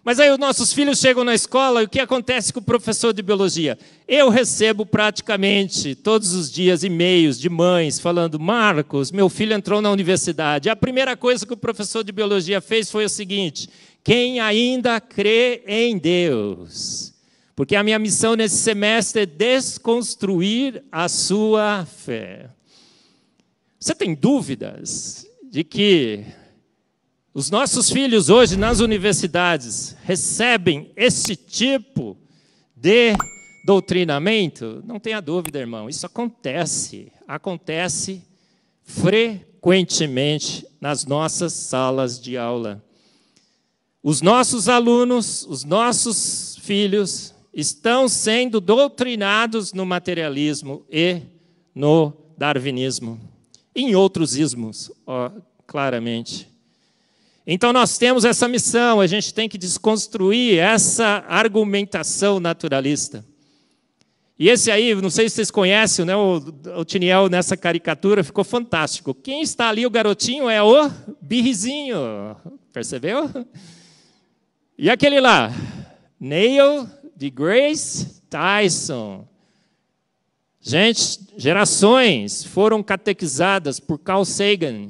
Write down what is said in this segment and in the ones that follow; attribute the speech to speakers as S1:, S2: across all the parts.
S1: Mas aí os nossos filhos chegam na escola e o que acontece com o professor de biologia? Eu recebo praticamente todos os dias e-mails de mães falando: Marcos, meu filho entrou na universidade. A primeira coisa que o professor de biologia fez foi o seguinte: quem ainda crê em Deus? Porque a minha missão nesse semestre é desconstruir a sua fé. Você tem dúvidas de que os nossos filhos hoje nas universidades recebem esse tipo de doutrinamento? Não tenha dúvida, irmão, isso acontece frequentemente nas nossas salas de aula. Os nossos alunos, os nossos filhos estão sendo doutrinados no materialismo e no darwinismo, em outros ismos, claramente. Então, nós temos essa missão, a gente tem que desconstruir essa argumentação naturalista. E esse aí, não sei se vocês conhecem, né, o Tiniel nessa caricatura, ficou fantástico. Quem está ali, o garotinho, é o Birrizinho, percebeu? E aquele lá, Neil deGrasse Tyson. Gente, gerações foram catequizadas por Carl Sagan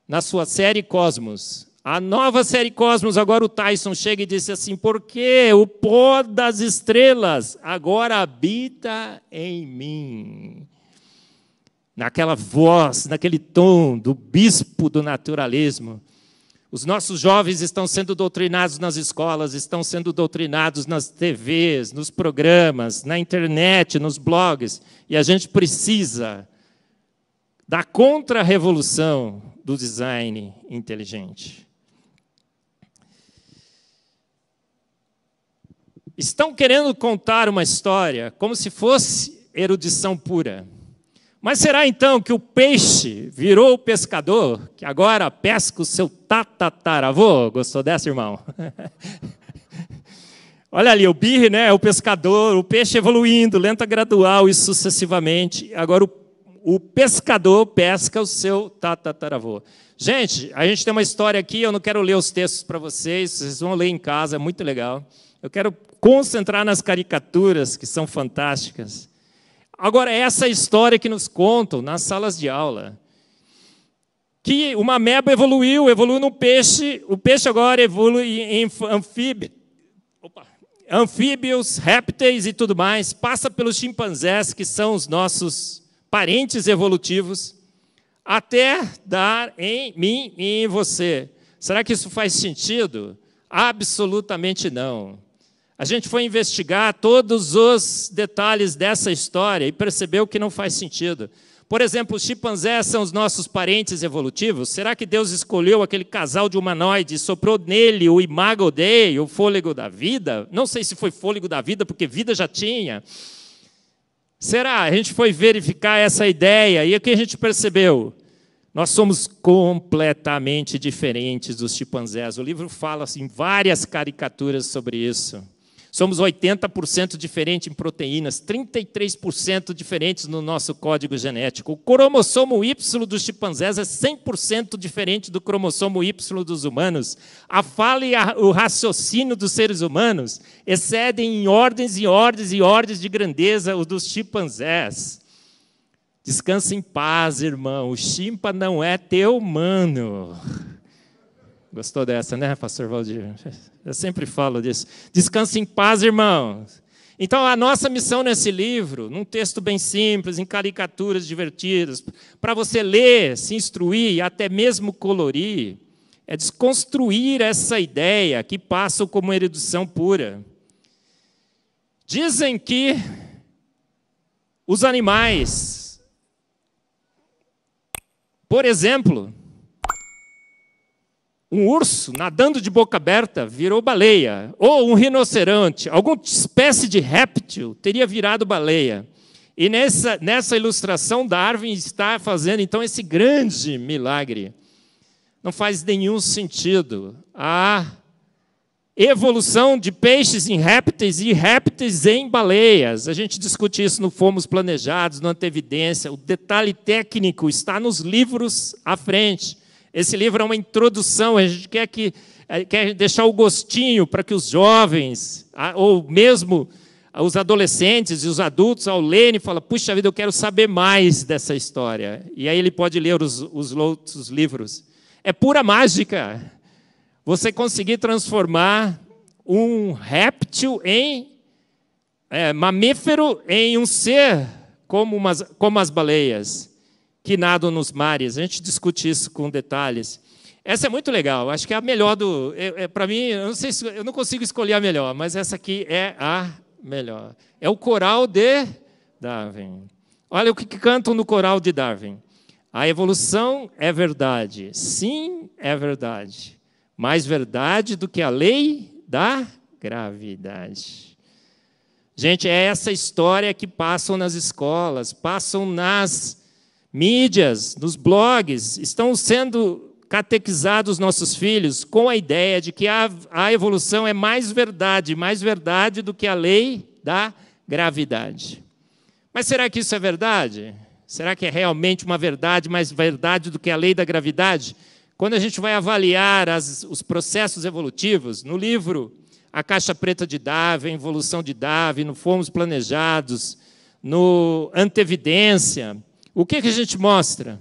S1: na sua série Cosmos. A nova série Cosmos, agora o Tyson chega e disse assim: porque o pó das estrelas agora habita em mim. Naquela voz, naquele tom do bispo do naturalismo. Os nossos jovens estão sendo doutrinados nas escolas, estão sendo doutrinados nas TVs, nos programas, na internet, nos blogs. E a gente precisa da contra-revolução do design inteligente. Estão querendo contar uma história como se fosse erudição pura. Mas será então que o peixe virou o pescador, que agora pesca o seu tatataravô? Gostou dessa, irmão? Olha ali, o birre, né, é o pescador, o peixe evoluindo, lenta, gradual e sucessivamente. Agora o pescador pesca o seu tatataravô. Gente, a gente tem uma história aqui, eu não quero ler os textos para vocês, vocês vão ler em casa, é muito legal. Eu quero concentrar nas caricaturas, que são fantásticas. Agora, essa história que nos contam nas salas de aula, que uma ameba evoluiu num peixe, o peixe agora evolui em anfíbios, répteis e tudo mais, passa pelos chimpanzés, que são os nossos parentes evolutivos, até dar em mim e em você. Será que isso faz sentido? Absolutamente não. A gente foi investigar todos os detalhes dessa história e percebeu que não faz sentido. Por exemplo, os chimpanzés são os nossos parentes evolutivos. Será que Deus escolheu aquele casal de humanoides e soprou nele o imago Dei, o fôlego da vida? Não sei se foi fôlego da vida, porque vida já tinha. Será? A gente foi verificar essa ideia e o que a gente percebeu? Nós somos completamente diferentes dos chimpanzés. O livro fala assim, várias caricaturas sobre isso. Somos 80% diferentes em proteínas, 33% diferentes no nosso código genético. O cromossomo Y dos chimpanzés é 100% diferente do cromossomo Y dos humanos. A fala e o raciocínio dos seres humanos excedem em ordens e ordens e ordens de grandeza os dos chimpanzés. Descansa em paz, irmão. O chimpa não é teu mano. Gostou dessa, né, pastor Valdir? Eu sempre falo disso. Descanse em paz, irmãos. Então, a nossa missão nesse livro, num texto bem simples, em caricaturas divertidas, para você ler, se instruir e até mesmo colorir, é desconstruir essa ideia que passa como erudição pura. Dizem que os animais, por exemplo, um urso nadando de boca aberta virou baleia, ou um rinoceronte, alguma espécie de réptil teria virado baleia. E nessa ilustração, Darwin está fazendo, então, esse grande milagre. Não faz nenhum sentido a evolução de peixes em répteis e répteis em baleias. A gente discute isso no Fomos Planejados, no Antevidência. O detalhe técnico está nos livros à frente. Esse livro é uma introdução, a gente quer deixar o gostinho para que os jovens, ou mesmo os adolescentes e os adultos, ao lerem, falam, puxa vida, eu quero saber mais dessa história. E aí ele pode ler os outros livros. É pura mágica. Você conseguir transformar um réptil em mamífero em um ser como as baleias que nadam nos mares. A gente discute isso com detalhes. Essa é muito legal. Acho que é a melhor para mim, eu não consigo escolher a melhor, mas essa aqui é a melhor. É o coral de Darwin. Olha o que cantam no coral de Darwin. A evolução é verdade. Sim, é verdade. Mais verdade do que a lei da gravidade. Gente, é essa história que passam nas escolas, passam nas mídias, nos blogs, estão sendo catequizados nossos filhos com a ideia de que a evolução é mais verdade do que a lei da gravidade. Mas será que isso é verdade? Será que é realmente uma verdade, mais verdade do que a lei da gravidade? Quando a gente vai avaliar os processos evolutivos, no livro A Caixa Preta de Darwin, a Evolução de Darwin, no Fomos Planejados, no Antevidência, o que a gente mostra?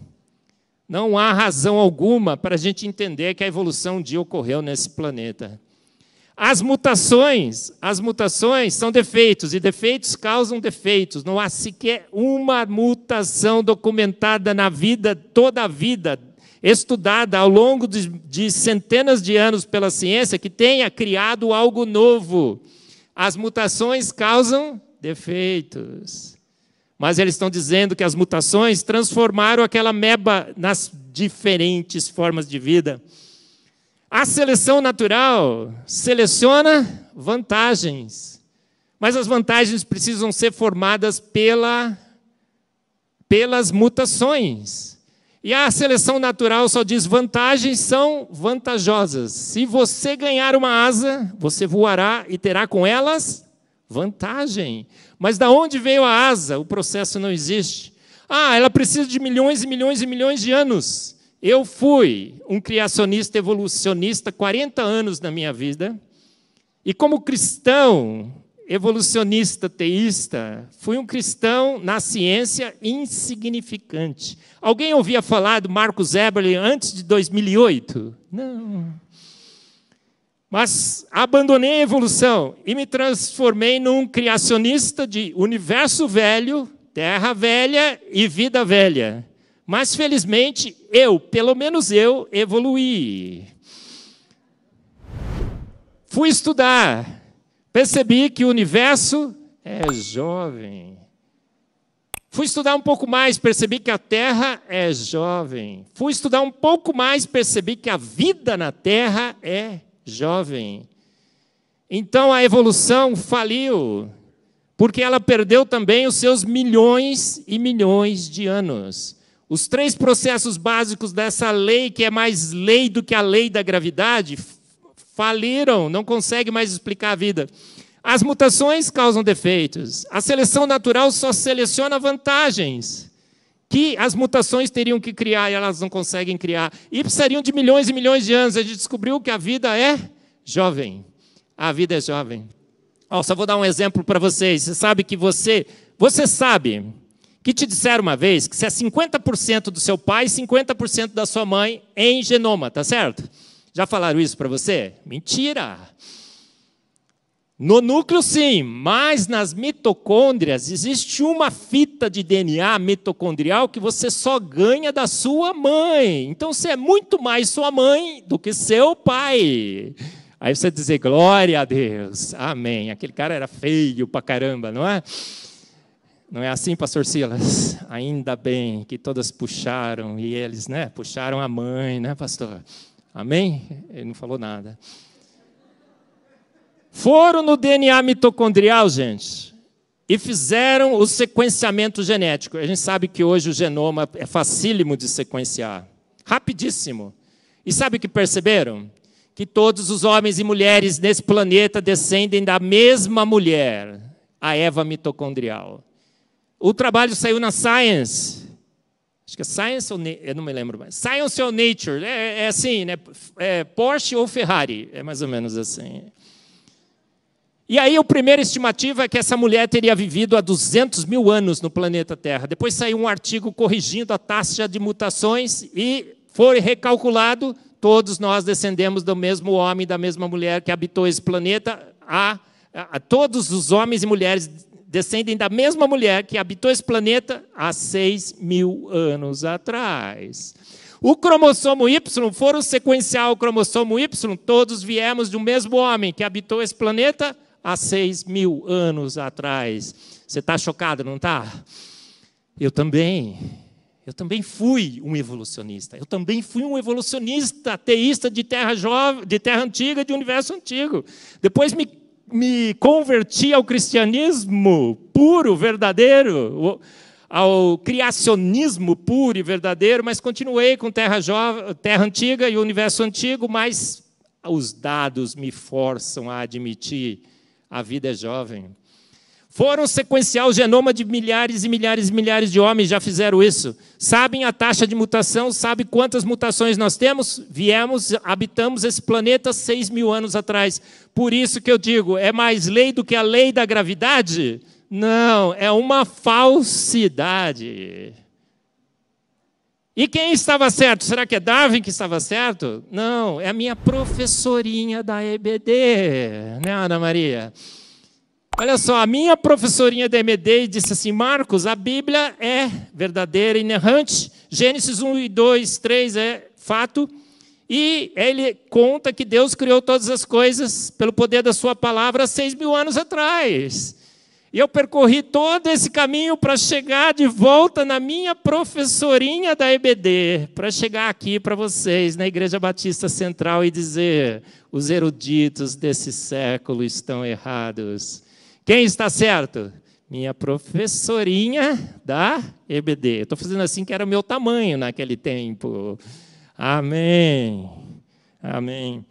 S1: Não há razão alguma para a gente entender que a evolução um dia ocorreu nesse planeta. As mutações são defeitos, e defeitos causam defeitos. Não há sequer uma mutação documentada na vida, toda a vida, estudada ao longo de centenas de anos pela ciência, que tenha criado algo novo. As mutações causam defeitos. Mas eles estão dizendo que as mutações transformaram aquela ameba nas diferentes formas de vida. A seleção natural seleciona vantagens, mas as vantagens precisam ser formadas pelas mutações. E a seleção natural só diz vantagens são vantajosas. Se você ganhar uma asa, você voará e terá com elas vantagem. Mas da onde veio a asa? O processo não existe. Ela precisa de milhões e milhões e milhões de anos. Eu fui um criacionista evolucionista 40 anos na minha vida. E como cristão evolucionista teísta, fui um cristão na ciência insignificante. Alguém ouvia falar do Marcus Eberle antes de 2008? Não. Mas abandonei a evolução e me transformei num criacionista de universo velho, terra velha e vida velha. Mas, felizmente, pelo menos eu, evoluí. Fui estudar. Percebi que o universo é jovem. Fui estudar um pouco mais, percebi que a Terra é jovem. Fui estudar um pouco mais, percebi que a vida na Terra é jovem. Então a evolução faliu, porque ela perdeu também os seus milhões e milhões de anos. Os 3 processos básicos dessa lei, que é mais lei do que a lei da gravidade, faliram, não consegue mais explicar a vida. As mutações causam defeitos. A seleção natural só seleciona vantagens que as mutações teriam que criar e elas não conseguem criar. E precisariam de milhões e milhões de anos. A gente descobriu que a vida é jovem. A vida é jovem. Só vou dar um exemplo para vocês. Você sabe que você sabe que te disseram uma vez que você é 50% do seu pai e 50% da sua mãe em genoma, tá certo? Já falaram isso para você? Mentira! No núcleo, sim, mas nas mitocôndrias existe uma fita de DNA mitocondrial que você só ganha da sua mãe. Então, você é muito mais sua mãe do que seu pai. Aí você dizer, glória a Deus, amém. Aquele cara era feio pra caramba, não é? Não é assim, pastor Silas? Ainda bem que todas puxaram, e eles, puxaram a mãe, pastor? Amém? Ele não falou nada. Foram no DNA mitocondrial, gente, e fizeram o sequenciamento genético. A gente sabe que hoje o genoma é facílimo de sequenciar, rapidíssimo. E sabe o que perceberam? Que todos os homens e mulheres nesse planeta descendem da mesma mulher, a Eva mitocondrial. O trabalho saiu na Science. Acho que é Science ou eu não me lembro mais. Science ou Nature, é assim, né? Porsche ou Ferrari, é mais ou menos assim. E aí a primeira estimativa é que essa mulher teria vivido há 200 mil anos no planeta Terra. Depois saiu um artigo corrigindo a taxa de mutações e foi recalculado, todos nós descendemos do mesmo homem, da mesma mulher que habitou esse planeta. Todos os homens e mulheres descendem da mesma mulher que habitou esse planeta há 6 mil anos atrás. O cromossomo Y, foram sequenciar o cromossomo Y, todos viemos de um mesmo homem que habitou esse planeta há 6 mil anos atrás. Você está chocado, não está? Eu também fui um evolucionista. Eu também fui um evolucionista ateísta de terra antiga, de universo antigo. Depois me converti ao cristianismo puro, verdadeiro, ao criacionismo puro e verdadeiro, mas continuei com terra antiga e universo antigo, mas os dados me forçam a admitir: a vida é jovem. Foram sequenciar o genoma de milhares e milhares e milhares de homens, já fizeram isso. Sabem a taxa de mutação, sabem quantas mutações nós temos? Habitamos esse planeta 6 mil anos atrás. Por isso que eu digo, é mais lei do que a lei da gravidade? Não, é uma falsidade. E quem estava certo? Será que é Darwin que estava certo? Não, é a minha professorinha da EBD, né, Ana Maria? Olha só, a minha professorinha da EBD disse assim: Marcos, a Bíblia é verdadeira, inerrante. Gênesis 1 e 2, 3 é fato. E ele conta que Deus criou todas as coisas pelo poder da sua palavra 6 mil anos atrás. E eu percorri todo esse caminho para chegar de volta na minha professorinha da EBD, para chegar aqui para vocês, na Igreja Batista Central, e dizer: os eruditos desse século estão errados. Quem está certo? Minha professorinha da EBD. Eu estou fazendo assim que era o meu tamanho naquele tempo. Amém. Amém.